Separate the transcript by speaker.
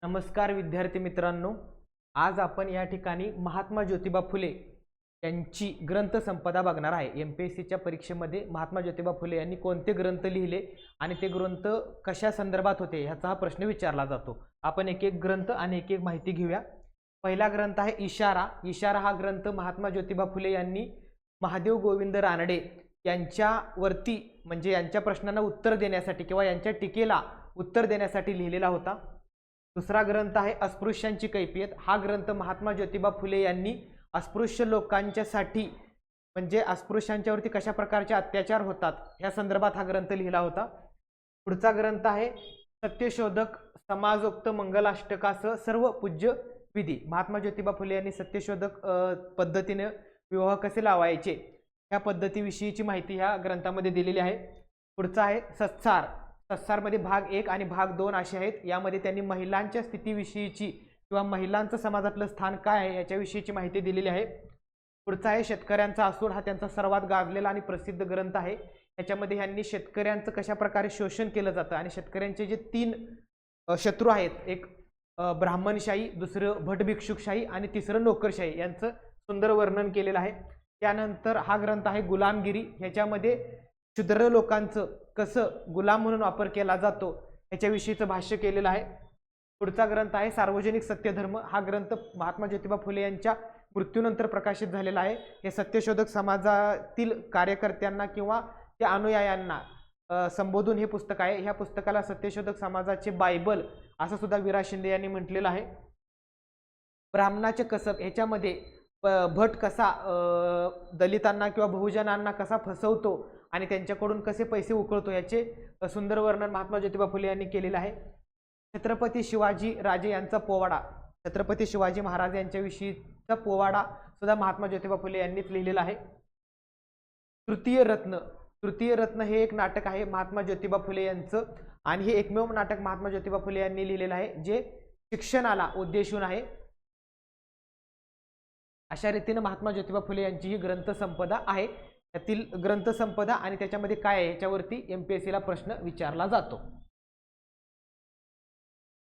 Speaker 1: नमस्कार विद्यार्थी मित्रांनो, आज आपण या ठिकाणी महात्मा ज्योतिबा फुले यांची ग्रंथसंपदा बघणार आहे। एमपीएससीच्या परीक्षेमध्ये महात्मा ज्योतिबा फुले यांनी कोणते ग्रंथ लिहिले आणि ते ग्रंथ कशा संदर्भात होते ह्याचा हा प्रश्न विचारला जातो। आपण एक एक ग्रंथ आणि एक एक माहिती घेऊया। पहिला ग्रंथ आहे इशारा। इशारा हा ग्रंथ महात्मा ज्योतिबा फुले यांनी महादेव गोविंद रानडे यांच्यावरती म्हणजे यांच्या प्रश्नांना उत्तर देण्यासाठी किंवा यांच्या टीकेला उत्तर देण्यासाठी लिहिलेला होता। दुसरा ग्रंथ आहे अस्पृश्यांची कैफियत। हा ग्रंथ महात्मा ज्योतिबा फुले यांनी अस्पृश्य लोकांच्यासाठी म्हणजे अस्पृश्यांच्यावरती कशा प्रकारचे अत्याचार होतात या संदर्भात हा ग्रंथ लिहिला होता। पुढचा ग्रंथ आहे सत्यशोधक समाजोक्त मंगलाष्टकासह सर्व पूज्य विधी। महात्मा ज्योतिबा फुले यांनी सत्यशोधक पद्धतीने विवाह कसे लावायचे या पद्धतीविषयीची माहिती ह्या ग्रंथामध्ये दिलेली आहे। पुढचा आहे सत्सार। सत्सारमध्ये भाग 1 आणि भाग 2 असे आहेत। यामध्ये त्यांनी महिलांच्या स्थितीविषयीची किंवा महिलांचं समाजातलं स्थान काय आहे याच्याविषयीची माहिती दिलेली आहे। पुढचा आहे शेतकऱ्यांचा असूड। हा त्यांचा सर्वात गाजलेला आणि प्रसिद्ध ग्रंथ आहे। याच्यामध्ये ह्यांनी शेतकऱ्यांचं कशा प्रकारे शोषण केलं जातं आणि शेतकऱ्यांचे जे 3 शत्रू आहेत, एक ब्राह्मणशाही, दुसरं भटभिक्षुकशाही आणि तिसरं नोकरशाही, यांचं सुंदर वर्णन केलेलं आहे। त्यानंतर हा ग्रंथ आहे गुलामगिरी। ह्याच्यामध्ये शूद्र लोकांचं कसं गुलाम म्हणून वापर केला जातो याच्याविषयीचं भाष्य केलेलं आहे। पुढचा ग्रंथ आहे सार्वजनिक सत्यधर्म। हा ग्रंथ महात्मा ज्योतिबा फुले यांच्या मृत्यूनंतर प्रकाशित झालेला आहे। हे सत्यशोधक समाजातील कार्यकर्त्यांना किंवा त्या अनुयायांना संबोधून हे पुस्तक आहे। ह्या पुस्तकाला सत्यशोधक समाजाचे बायबल असं सुद्धा विरा शिंदे यांनी म्हटलेलं आहे। ब्राह्मणाचे कसब ह्याच्यामध्ये भट कसा दलितांना किंवा बहुजनांना कसा फसवतो आणि त्यांच्याकडून कसे पैसे उकळतो याचे सुंदर वर्णन महात्मा ज्योतिबा फुले यांनी केलेलं आहे। छत्रपती शिवाजी राजे यांचा पोवाडा। छत्रपती शिवाजी महाराज यांच्याविषयीचा पोवाडा सुद्धा महात्मा ज्योतिबा फुले यांनीच लिहिलेला आहे। तृतीय रत्न। तृतीय रत्न हे एक नाटक आहे महात्मा ज्योतिबा फुले यांचं आणि हे एकमेव नाटक महात्मा ज्योतिबा फुले यांनी लिहिलेलं आहे जे शिक्षणाला उद्देशून आहे। अशा रीतीने महात्मा ज्योतिबा फुले यांची ही ग्रंथसंपदा आहे। त्यातील ग्रंथसंपदा आणि त्याच्यामध्ये काय आहे याच्यावरती एमपीएससीला प्रश्न विचारला जातो।